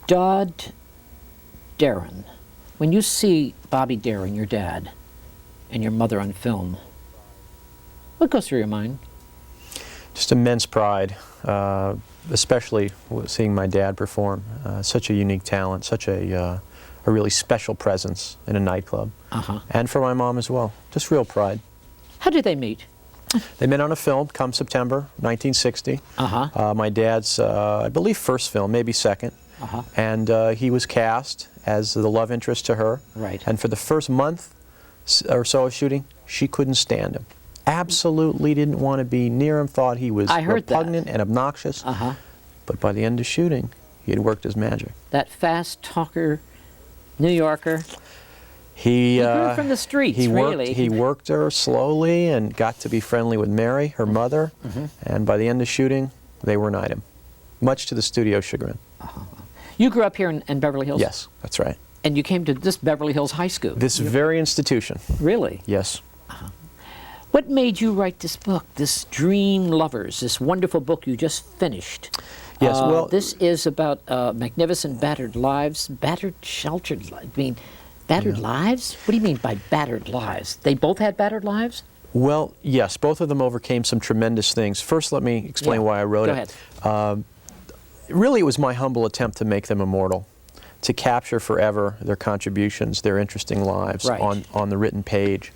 Dodd Darin. When you see Bobby Darin, your dad, and your mother on film, what goes through your mind? Just immense pride, especially seeing my dad perform. Such a unique talent, such a really special presence in a nightclub. And for my mom as well. Just real pride. How did they meet? They met on a film come September 1960. My dad's, I believe, first film, maybe second. And he was cast as the love interest to her. And for the first month or so of shooting, she couldn't stand him. Absolutely didn't want to be near him, thought he was repugnant and obnoxious. But by the end of shooting, he had worked his magic. That fast talker, New Yorker. He grew from the streets, really. He worked her slowly and got to be friendly with Mary, her mother. And by the end of shooting, they were an item, much to the studio's chagrin. You grew up here in Beverly Hills? Yes, that's right. And you came to this Beverly Hills High School? This very institution. Really? Yes. What made you write this book, this Dream Lovers, this wonderful book you just finished? Yes, well... This is about magnificent battered lives, battered, sheltered lives. I mean, battered lives? What do you mean by battered lives? They both had battered lives? Well, yes, both of them overcame some tremendous things. First, let me explain why I wrote it. Go ahead. Really, it was my humble attempt to make them immortal, to capture forever their contributions, their interesting lives on the written page.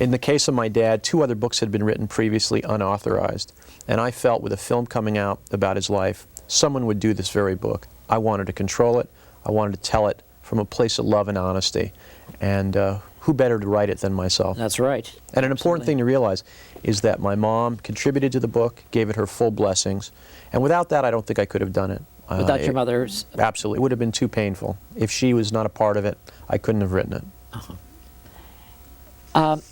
In the case of my dad, 2 other books had been written previously unauthorized, and I felt with a film coming out about his life, someone would do this very book. I wanted to control it. I wanted to tell it from a place of love and honesty, and who better to write it than myself? That's right. And an important thing to realize is that my mom contributed to the book, gave it her full blessings, and without that, I don't think I could have done it. Without your mother's? Absolutely. It would have been too painful. If she was not a part of it, I couldn't have written it.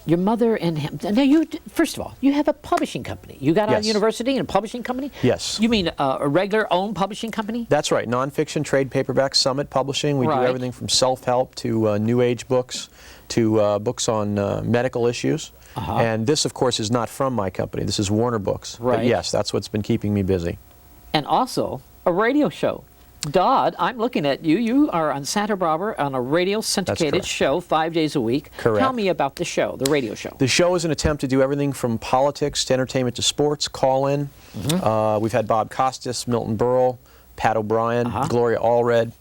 Your mother and him, now first of all, you have a publishing company. You got out of university and a publishing company? Yes. You mean a regular owned publishing company? That's right. Nonfiction, trade paperback, Summit Publishing. We do everything from self-help to New Age books to books on medical issues. And this, of course, is not from my company. This is Warner Books. But yes, that's what's been keeping me busy. And also a radio show. Dodd, I'm looking at you. You are on Santa Barbara on a radio syndicated show 5 days a week. Correct. Tell me about the show, the radio show. The show is an attempt to do everything from politics to entertainment to sports, call in. We've had Bob Costas, Milton Berle, Pat O'Brien, Gloria Allred.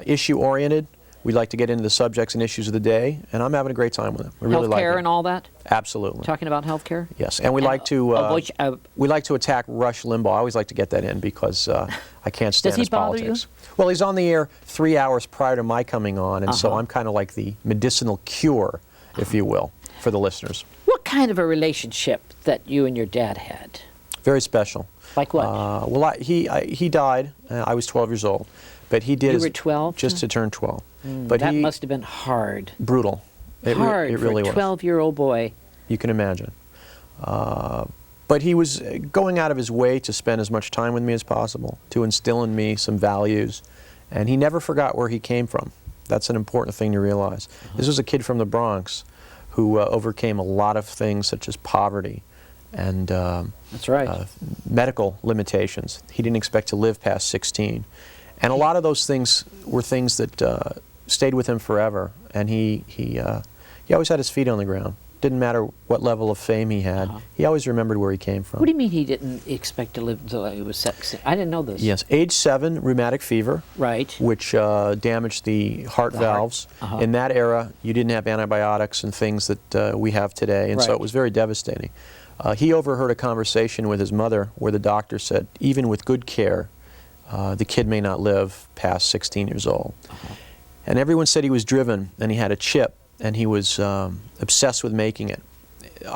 Issue-oriented. We like to get into the subjects and issues of the day, and I'm having a great time with it. We really like it. Healthcare and all that? Absolutely. Talking about healthcare? Yes, and we like to attack Rush Limbaugh. I always like to get that in because I can't stand his politics. Does he bother you? Well, he's on the air 3 hours prior to my coming on, and so I'm kind of like the medicinal cure, if you will, for the listeners. What kind of a relationship that you and your dad had? Very special. Like what? Well, he died. I was 12 years old, but he did. You were 12? Just to turn 12. But that must have been hard. Brutal. It really for a 12-year-old boy. You can imagine. But he was going out of his way to spend as much time with me as possible, to instill in me some values, and he never forgot where he came from. That's an important thing to realize. This was a kid from the Bronx who overcame a lot of things such as poverty and medical limitations. He didn't expect to live past 16. And a lot of those things were things that stayed with him forever, and he always had his feet on the ground. Didn't matter what level of fame he had. He always remembered where he came from. What do you mean he didn't expect to live until he was 16? I didn't know this. Yes, age 7, rheumatic fever, which damaged the heart valves. In that era, you didn't have antibiotics and things that we have today, and so it was very devastating. He overheard a conversation with his mother where the doctor said, even with good care, the kid may not live past 16 years old. And everyone said he was driven, and he had a chip, and he was obsessed with making it.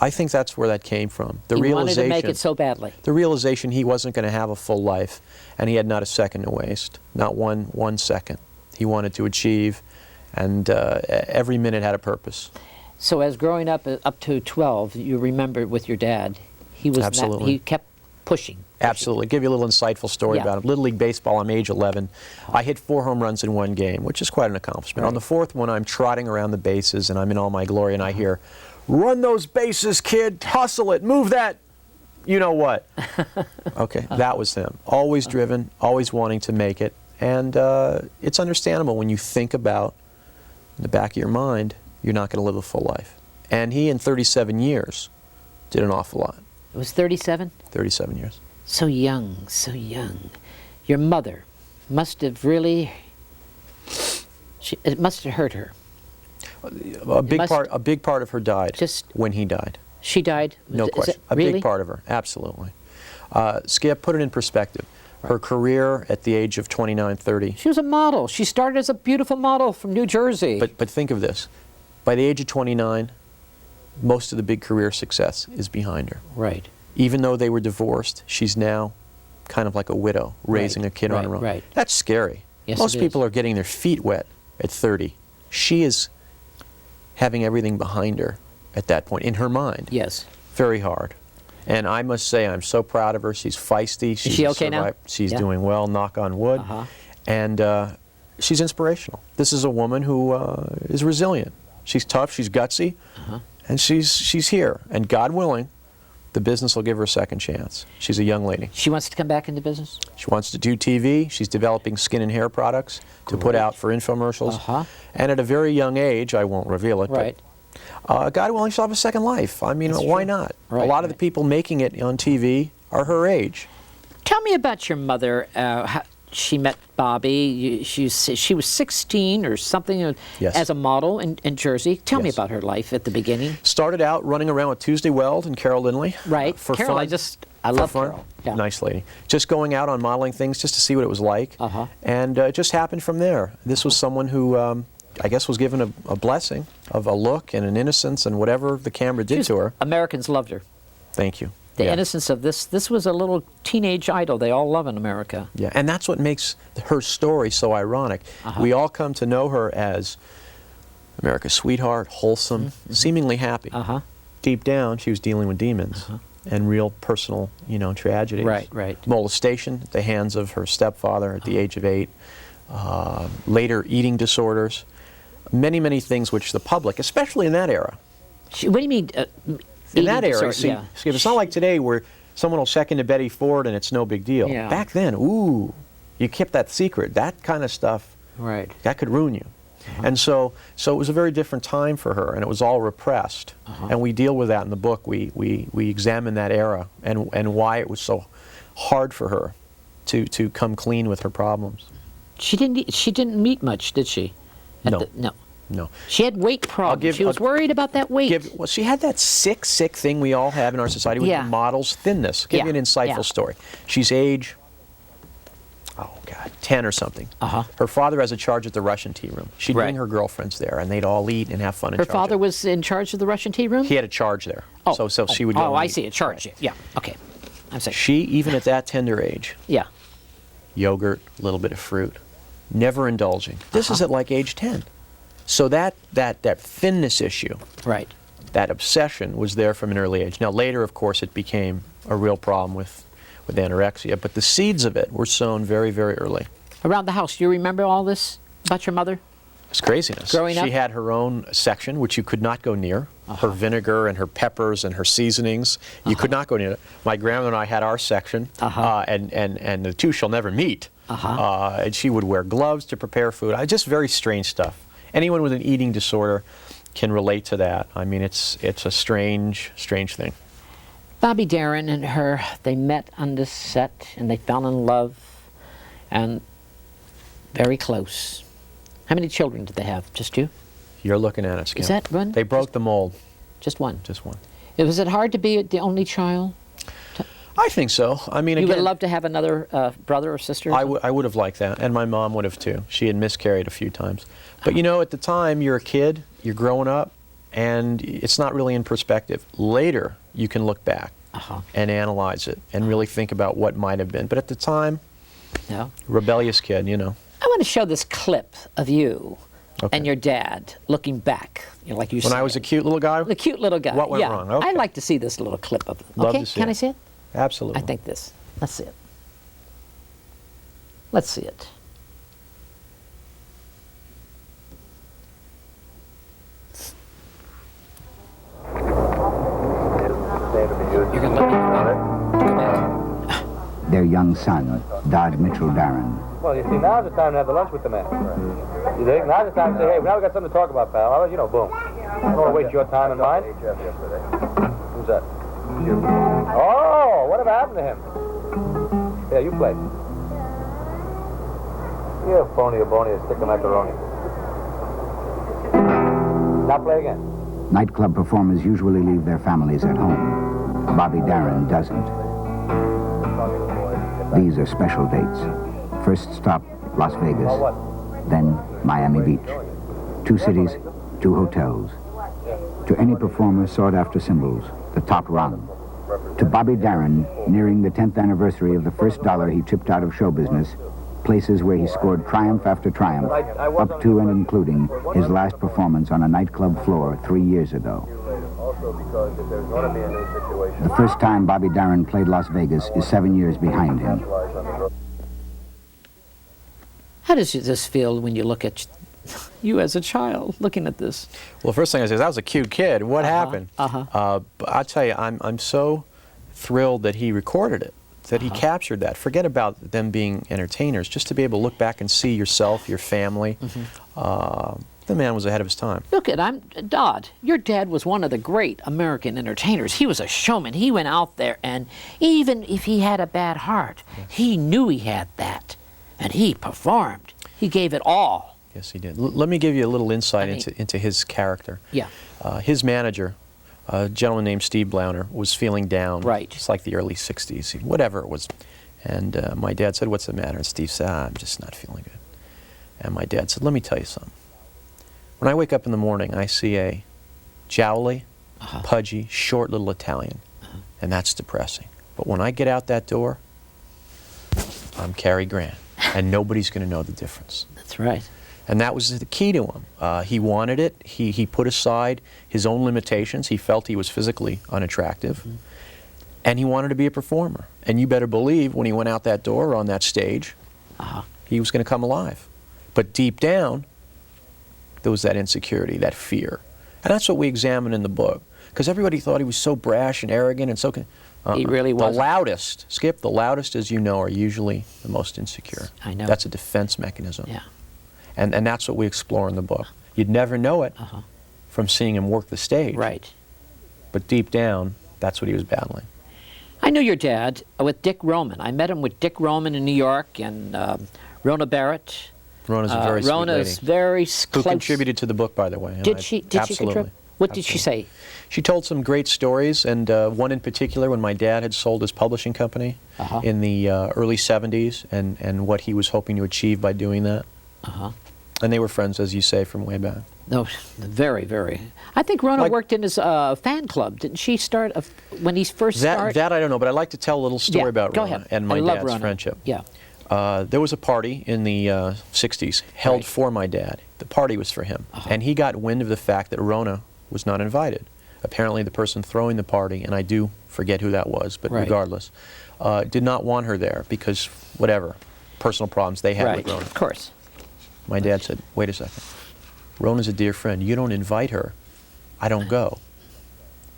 I think that's where that came from. He wanted to make it so badly. The realization he wasn't going to have a full life, and he had not a second to waste, not one second. He wanted to achieve, and every minute had a purpose. So as growing up to 12, you remember with your dad, he was he kept pushing. Absolutely. Give you a little insightful story about him. Little League Baseball, I'm age 11. I hit 4 home runs in one game, which is quite an accomplishment. On the 4th one, I'm trotting around the bases, and I'm in all my glory, and I hear, "Run those bases, kid! Hustle it! Move that!" You know what? Okay, that was him. Always driven, always wanting to make it, And it's understandable when you think about, in the back of your mind, you're not going to live a full life. And he, in 37 years, did an awful lot. It was 37? 37 years. So young, so young. Your mother must have really, it must have hurt her. A big part of her died when he died. She died? No question. A really? big part of her, absolutely. Skip, put it in perspective. Her career at the age of 29, 30. She was a model. She started as a beautiful model from New Jersey. But think of this. By the age of 29, most of the big career success is behind her. Right. Even though they were divorced, she's now kind of like a widow, raising a kid on her own. Right. That's scary. Yes, most people are getting their feet wet at 30. She is having everything behind her at that point, in her mind. Yes. Very hard. And I must say, I'm so proud of her. She's feisty. Is she okay now? She's doing well, knock on wood. And she's inspirational. This is a woman who is resilient. She's tough, she's gutsy, and she's here. And God willing, the business will give her a second chance. She's a young lady. She wants to come back into business? She wants to do TV. She's developing skin and hair products to put out for infomercials. And at a very young age, I won't reveal it, but God willing, she'll have a second life. I mean, why not? A lot of the people making it on TV are her age. Tell me about your mother. How she met Bobby. She was 16 or something as a model in Jersey. Tell me about her life at the beginning. Started out running around with Tuesday Weld and Carol Lindley. Right. For Carol, fun. I love Carol. Yeah. Nice lady. Just going out on modeling things just to see what it was like. And it just happened from there. This was someone who I guess was given a blessing of a look and an innocence and whatever the camera did to her. Americans loved her. Thank you. The innocence of this was a little teenage idol they all love in America. Yeah, and that's what makes her story so ironic. We all come to know her as America's sweetheart, wholesome, seemingly happy. Deep down, she was dealing with demons and real personal, tragedies. Right. Molestation at the hands of her stepfather at the age of 8. Later, eating disorders. Many, many things which the public, especially in that era. What do you mean? In that era, see, it's not like today where someone will check into Betty Ford and it's no big deal. Back then, ooh, you kept that secret. That kind of stuff, that could ruin you. And so it was a very different time for her, and it was all repressed. And we deal with that in the book. We examine that era and why it was so hard for her to come clean with her problems. She didn't meet much, did she? No. She had weight problems. She was worried about that weight. Well, she had that sick thing we all have in our society with the model's thinness. Give you an insightful story. She's age, 10 or something. Her father has a charge at the Russian tea room. She'd bring her girlfriends there, and they'd all eat and have fun. Her father was in charge of the Russian tea room? He had a charge there. So she would go. Oh, I see, a charge. Yeah, okay. I'm saying. She, even at that tender age, yogurt, a little bit of fruit, never indulging. This is at like age 10. So that thinness issue, that obsession was there from an early age. Now later, of course, it became a real problem with anorexia, but the seeds of it were sown very, very early. Around the house, do you remember all this about your mother? It's craziness. Growing up? She had her own section, which you could not go near. Her vinegar and her peppers and her seasonings, you could not go near it. My grandmother and I had our section, and the two shall never meet. And she would wear gloves to prepare food. Just very strange stuff. Anyone with an eating disorder can relate to that. I mean, it's a strange thing. Bobby Darin and her, they met on the set, and they fell in love, and very close. How many children did they have? Just 2? You're looking at it, Skip. Is that one? They broke the mold. Just one? Just one. Was it hard to be the only child? I think so. I mean, you again, would love to have another brother or sister? I would have liked that, and my mom would have too. She had miscarried a few times. But at the time, you're a kid, you're growing up, and it's not really in perspective. Later, you can look back and analyze it and really think about what might have been. But at the time, rebellious kid, I want to show this clip of you and your dad looking back, like you said. When I was a cute little guy? The cute little guy. What went wrong? Okay. I'd like to see this little clip of it. Love to see Can it. I see it? Absolutely. I think this. Let's see it. Let's see it. You're going to let me go back. Their young young son, Dodd Darin. Well, you see, now's the time to have the lunch with the man. You think? Now's the time to say, hey, now we got something to talk about, pal. I'll let you know, boom. I don't want to waste your time and mine. Who's that? Oh, whatever happened to him? Yeah, you play. You're a phony or bony, a stick of macaroni. Now play again. Nightclub performers usually leave their families at home. Bobby Darin doesn't. These are special dates. First stop, Las Vegas. Then Miami Beach. 2 cities, 2 hotels. To any performer sought after symbols, the top rung. To Bobby Darin, nearing the 10th anniversary of the first dollar he chipped out of show business, places where he scored triumph after triumph, up to and including his last performance on a nightclub floor 3 years ago. The first time Bobby Darin played Las Vegas is 7 years behind him. How does this feel when you look at you as a child looking at this? Well, the first thing I say is, that was a cute kid. What happened? But I'll tell you, I'm so thrilled that he recorded it, that he captured that. Forget about them being entertainers. Just to be able to look back and see yourself, your family. The man was ahead of his time. Look at, Dodd, your dad was one of the great American entertainers. He was a showman. He went out there, and even if he had a bad heart, he knew he had that, and he performed. He gave it all. Yes, he did. Let me give you a little insight into his character. Yeah. His manager, a gentleman named Steve Blauner, was feeling down. Right. It's like the early 60s, whatever it was. And my dad said, "What's the matter?" And Steve said, "I'm just not feeling good." And my dad said, "Let me tell you something. When I wake up in the morning, I see a jowly, pudgy, short little Italian, and that's depressing. But when I get out that door, I'm Cary Grant, and nobody's going to know the difference." That's right. And that was the key to him. He wanted it. He put aside his own limitations. He felt he was physically unattractive, and he wanted to be a performer. And you better believe when he went out that door on that stage, he was going to come alive. But deep down, there was that insecurity, that fear. And that's what we examine in the book. Because everybody thought he was so brash and arrogant and so... He really was. The loudest, Skip, the loudest, as you know, are usually the most insecure. I know. That's a defense mechanism. Yeah. And that's what we explore in the book. You'd never know it from seeing him work the stage. Right. But deep down, that's what he was battling. I knew your dad with Dick Roman. I met him with Dick Roman in New York, and Rona Barrett. Rona's a very sweet lady. Rona's very close. Who contributed to the book, by the way. Did she Absolutely. contribute? What did she say? She told some great stories, and one in particular when my dad had sold his publishing company in the early 70s, and what he was hoping to achieve by doing that. And they were friends, as you say, from way back. No, very, very. I think Rona worked in his fan club. Didn't she start when he first started? That I don't know, but I'd like to tell a little story about Rona and my dad's friendship. Yeah. There was a party in the 60s held for my dad. The party was for him. And he got wind of the fact that Rona was not invited. Apparently the person throwing the party, and I do forget who that was, but regardless, did not want her there because whatever, personal problems they had with Rona. Of course. My dad said, "Wait a second. Rona's a dear friend. You don't invite her, I don't go."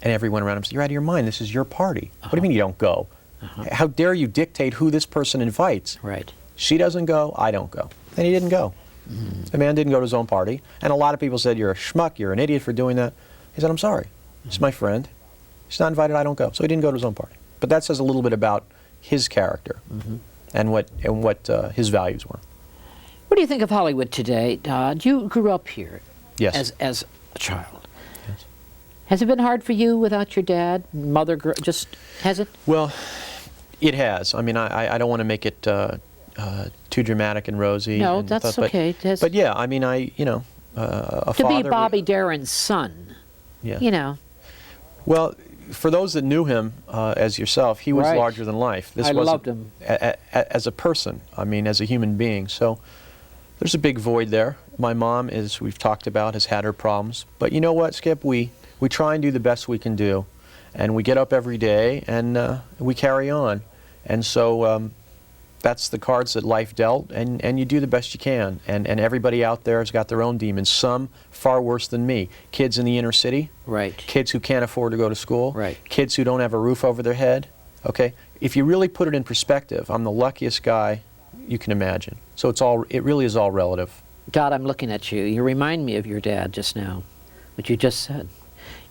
And everyone around him said, "You're out of your mind. This is your party. What do you mean you don't go? How dare you dictate who this person invites? Right. She doesn't go, I don't go." And he didn't go. The man didn't go to his own party. And a lot of people said, "You're a schmuck, you're an idiot for doing that." He said, "I'm sorry. He's my friend. He's not invited, I don't go." So he didn't go to his own party. But that says a little bit about his character and what his values were. What do you think of Hollywood today, Dodd? You grew up here. Yes. As a child. Yes. Has it been hard for you without your dad, mother? Just has it? Well, it has. I mean, I don't want to make it too dramatic and rosy. No, and that's stuff, okay. But yeah, I mean, a to father. be Bobby Darin's son. Yeah. You know. Well, for those that knew him as yourself, he was larger than life. I loved him as a person. I mean, as a human being. So there's a big void there. My mom, as we've talked about, has had her problems. But you know what, Skip? We try and do the best we can do, and we get up every day and we carry on. And so that's the cards that life dealt, and you do the best you can. And everybody out there has got their own demons. Some far worse than me. Kids in the inner city. Right. Kids who can't afford to go to school. Right. Kids who don't have a roof over their head. Okay. if you really put it in perspective, I'm the luckiest guy you can imagine. So it really is all relative. Dodd, I'm looking at you. You remind me of your dad just now, what you just said.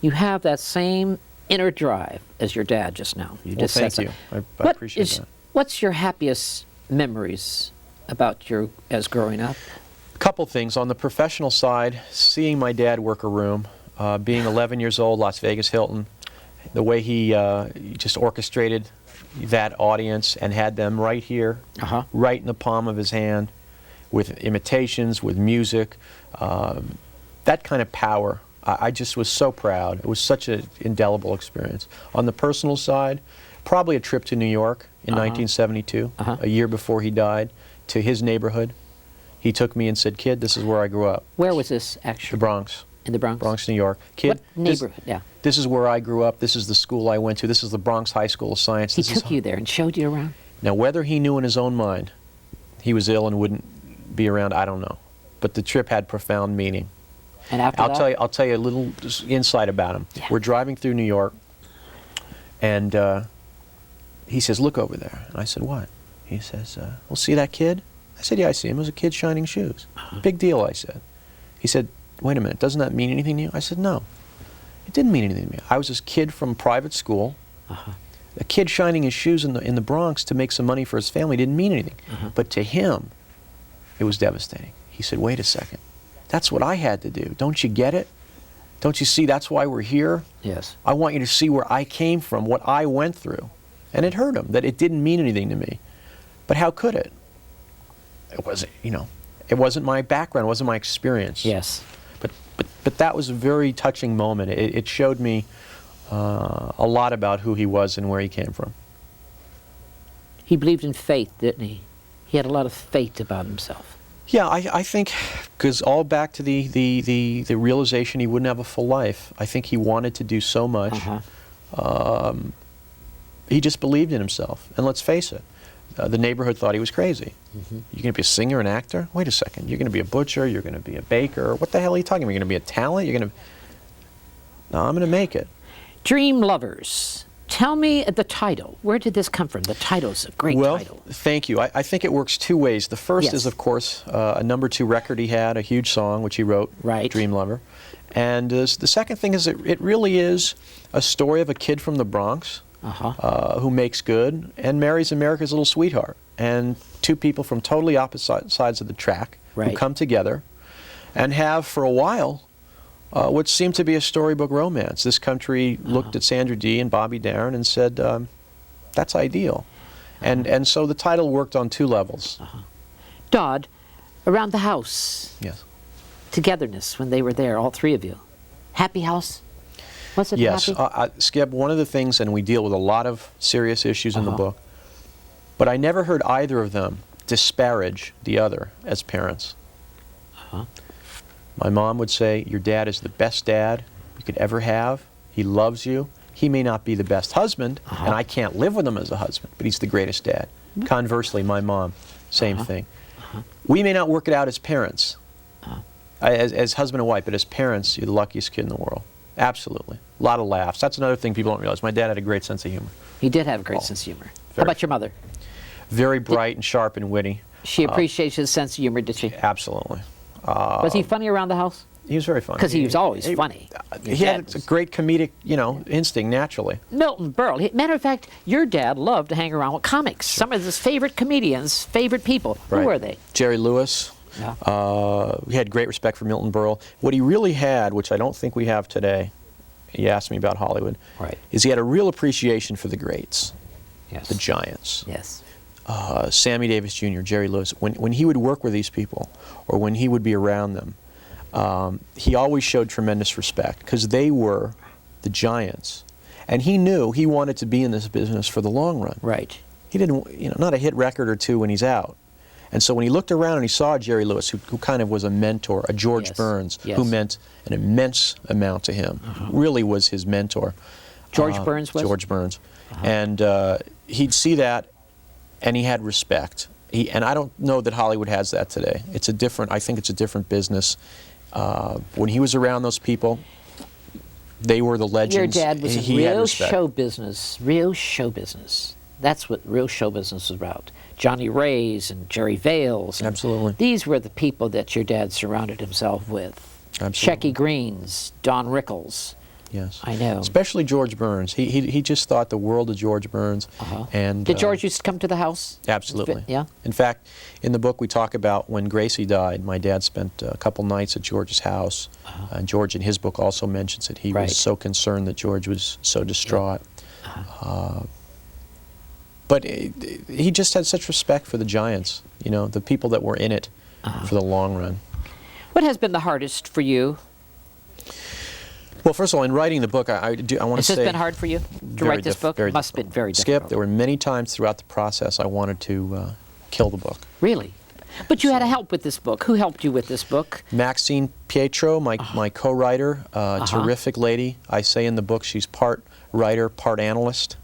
You have that same inner drive as your dad just now. You just thank said you. so. I appreciate that. What's your happiest memories about your as growing up? A couple things. On the professional side, seeing my dad work a room, being 11 years old, Las Vegas Hilton, the way he just orchestrated that audience and had them right here, right in the palm of his hand, with imitations, with music, that kind of power. I just was so proud. It was such an indelible experience. On the personal side, probably a trip to New York in 1972, a year before he died, to his neighborhood. He took me and said, "Kid, this is where I grew up." Where was this actually? The Bronx. In the Bronx? Bronx, New York. Kid, what neighborhood? This is where I grew up. This is the school I went to. This is the Bronx High School of Science. He took you there and showed you around? Now, whether he knew in his own mind he was ill and wouldn't be around, I don't know. But the trip had profound meaning. And after that? I'll tell you a little insight about him. Yeah. We're driving through New York, and he says, "Look over there." And I said, "What?" He says, "Well, see that kid?" I said, "Yeah, I see him. It was a kid shining shoes." Big deal, I said. He said, "Wait a minute, doesn't that mean anything to you?" I said, "No, it didn't mean anything to me. I was this kid from private school. A kid shining his shoes in the Bronx to make some money for his family didn't mean anything. But to him, it was devastating." He said, "Wait a second. That's what I had to do. Don't you get it? Don't you see that's why we're here? Yes. I want you to see where I came from, what I went through." And it hurt him that it didn't mean anything to me. But how could it? It wasn't, it wasn't my background, it wasn't my experience. Yes. But that was a very touching moment. It showed me a lot about who he was and where he came from. He believed in faith, didn't he? He had a lot of faith about himself. Yeah, I think, because all back to the realization he wouldn't have a full life. I think he wanted to do so much. He just believed in himself. And let's face it, the neighborhood thought he was crazy. You're going to be a singer, an actor? Wait a second. You're going to be a butcher. You're going to be a baker. What the hell are you talking about? You're going to be a talent? You're going to... No, I'm going to make it. Dream Lovers. Tell me the title. Where did this come from? The title's a great title. Well, thank you. I think it works two ways. The first Yes. is, of course, a #2 record he had, a huge song, which he wrote, Right. Dream Lover. And the second thing is it really is a story of a kid from the Bronx who makes good and marries America's little sweetheart. And two people from totally opposite sides of the track who Right. come together and have, for a while, what seemed to be a storybook romance. This country looked at Sandra Dee and Bobby Darin and said, that's ideal. And so the title worked on two levels. Dodd, around the house. Yes. Togetherness when they were there, all three of you. Happy house? Was it Yes. happy? Skip, one of the things, and we deal with a lot of serious issues in the book, but I never heard either of them disparage the other as parents. My mom would say, "Your dad is the best dad you could ever have. He loves you. He may not be the best husband, and I can't live with him as a husband, but he's the greatest dad." Conversely, my mom, same thing. We may not work it out as parents, as husband and wife, but as parents, you're the luckiest kid in the world. Absolutely. A lot of laughs. That's another thing people don't realize. My dad had a great sense of humor. He did have a great sense of humor. How very. about your mother? Very bright and sharp and witty. She appreciates his sense of humor, did she? Absolutely. Was he funny around the house? He was very funny. Because he was always funny. Your He dad had a was. great comedic, instinct naturally. Milton Berle. Matter of fact, your dad loved to hang around with comics. Some of his favorite comedians, favorite people. Right. Who were they? Jerry Lewis. Yeah. He had great respect for Milton Berle. What he really had, which I don't think we have today, he asked me about Hollywood, Right. is he had a real appreciation for the greats, Yes. the giants. Yes. Sammy Davis Jr., Jerry Lewis. When he would work with these people, or when he would be around them, he always showed tremendous respect because they were the giants. And he knew he wanted to be in this business for the long run. Right. He didn't, not a hit record or two when he's out. And so when he looked around and he saw Jerry Lewis, who kind of was a mentor, a George Yes. Burns, Yes. who meant an immense amount to him, really was his mentor. George Burns was? George Burns. And he'd see that, and he had respect. And I don't know that Hollywood has that today. I think it's a different business. When he was around those people, they were the legends. Your dad was He in had real respect. show business. Real show business. That's what real show business is about. Johnny Rays and Jerry Vales. And Absolutely. These were the people that your dad surrounded himself with. Absolutely. Shecky Greens, Don Rickles. Yes. I know. Especially George Burns. He just thought the world of George Burns. And Did George used to come to the house? Absolutely. Yeah. In fact, in the book we talk about when Gracie died, my dad spent a couple nights at George's house. And George in his book also mentions it. He Right. was so concerned that George was so distraught. But he just had such respect for the giants, you know, the people that were in it for the long run. What has been the hardest for you? Well, first of all, in writing the book, I want to say... Has this been hard for you to write this book? Very Must have been very difficult. Skip, there were many times throughout the process I wanted to kill the book. Really? But you had help with this book. Who helped you with this book? Maxine Pietro, my co-writer, terrific lady. I say in the book she's part writer, part analyst,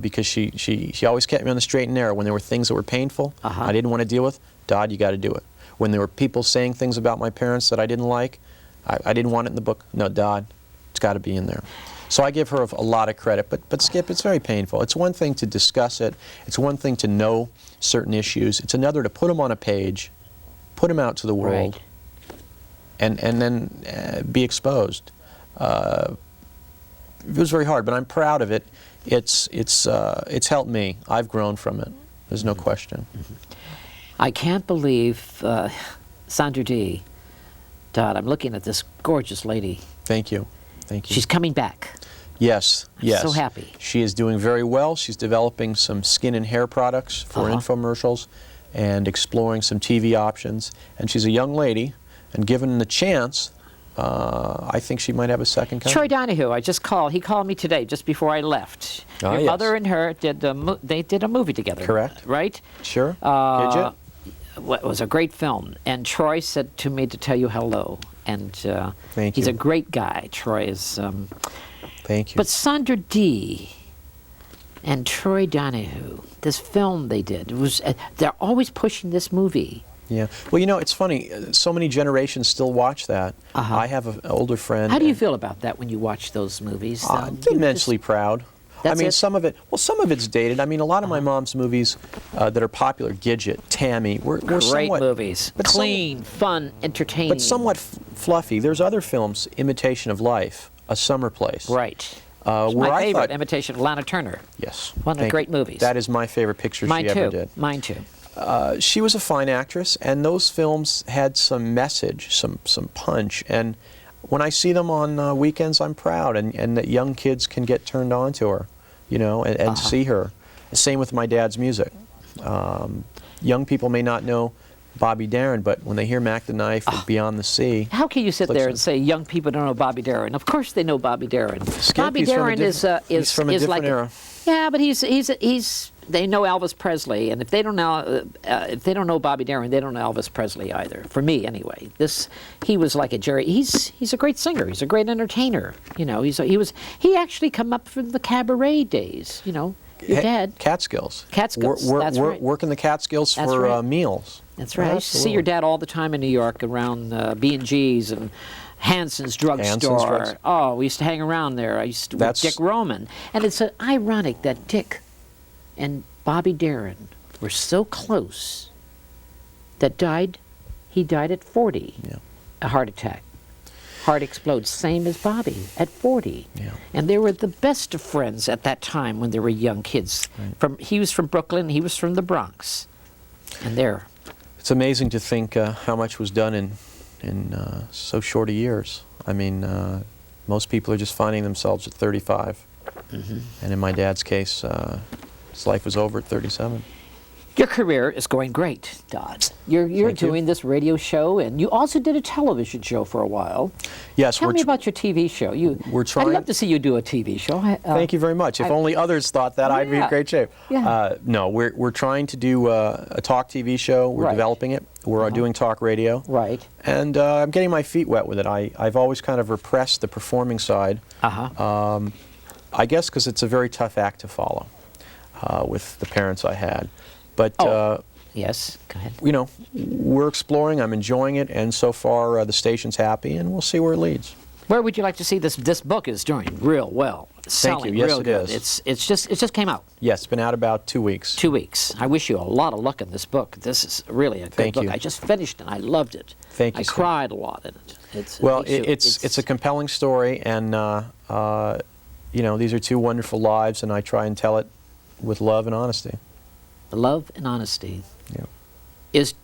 because she always kept me on the straight and narrow. When there were things that were painful, I didn't want to deal with, Dodd, you got to do it. When there were people saying things about my parents that I didn't like, I didn't want it in the book. No, Dodd, it's got to be in there. So I give her a lot of credit, but Skip, it's very painful. It's one thing to discuss it. It's one thing to know certain issues. It's another to put them on a page, put them out to the world, and then be exposed. It was very hard, but I'm proud of it. It's helped me. I've grown from it. There's no question. I can't believe Sandra Dee. Dodd, I'm looking at this gorgeous lady. Thank you. Thank you. She's coming back. Yes, yes. So happy. She is doing very well. She's developing some skin and hair products for infomercials and exploring some TV options. And she's a young lady, and given the chance, I think she might have a second coming. Troy Donahue, I just called. He called me today, just before I left. Ah, Your yes. mother and her they did a movie together. Correct. Right? Sure. Did you? It was a great film, and Troy said to me to tell you hello. And Thank he's you. a great guy. Troy is. Thank you. But Sandra Dee and Troy Donahue, this film they did, it was they're always pushing this movie. Yeah. Well, you know, it's funny. So many generations still watch that. I have an older friend. How do you feel about that when you watch those movies? I'm immensely proud. That's I mean, it? some of it's dated. I mean, a lot of my mom's movies that are popular, Gidget, Tammy, were Great somewhat movies. but Clean, fun, entertaining. but somewhat fluffy. There's other films, Imitation of Life, A Summer Place. Right. Where My I favorite thought, imitation of Lana Turner. yes, One of the thank great you. movies. That is my favorite picture Mine she too. ever did. Mine too. She was a fine actress, and those films had some message, some punch. And when I see them on weekends, I'm proud, and that young kids can get turned on to her, you know, and see her. Same with my dad's music. Young people may not know Bobby Darin, but when they hear Mac the Knife or Beyond the Sea, How can you sit Looks there like- and say young people don't know Bobby Darin? Of course they know Bobby Darin. Bobby he's from a Darin is he's from a is different like era. Yeah, but he's they know Elvis Presley, and if they don't know Bobby Darin, they don't know Elvis Presley either. For me, anyway. He was like a Jerry. He's a great singer. He's a great entertainer. You know, he actually come up from the cabaret days. You know, your dad. Catskills. Catskills, that's right. Working the Catskills That's for right. meals. That's right. I used to see your dad all the time in New York around B&G's and Hanson's Drugstore. Drugs. Oh, we used to hang around there. I used to with That's- Dick Roman. And it's ironic that Dick and Bobby Darin were so close that he died at 40. Yeah. A heart attack. Heart explodes, same as Bobby, at 40. Yeah. And they were the best of friends at that time when they were young kids. He was from Brooklyn, he was from the Bronx. And they're... It's amazing to think how much was done in so short a years. I mean, most people are just finding themselves at 35. And in my dad's case, his life was over at 37. Your career is going great, Dodd. You're Thank you. doing this radio show, and you also did a television show for a while. Yes, Tell me about your TV show. we're I'd trying- love to see you do a TV show. Thank you very much. If only others thought that, I'd be in Yeah. great shape. Yeah. No, we're trying to do a talk TV show. We're Right. developing it. We're doing talk radio. Right. And I'm getting my feet wet with it. I've always kind of repressed the performing side. I guess because it's a very tough act to follow with the parents I had. But, Yes, go ahead. you know, we're exploring. I'm enjoying it. And so far, the station's happy. And we'll see where it leads. Where would you like to see this? This book is doing real well. It's selling Yes, real it good. is. It just came out. Yes, it's been out about 2 weeks. 2 weeks. I wish you a lot of luck in this book. This is really a good Thank book. you. I just finished it. I loved it. Thank you, I sir. cried a lot in it. Well, it's a compelling story, and you know, these are two wonderful lives, and I try and tell it with love and honesty. love and honesty Yeah. is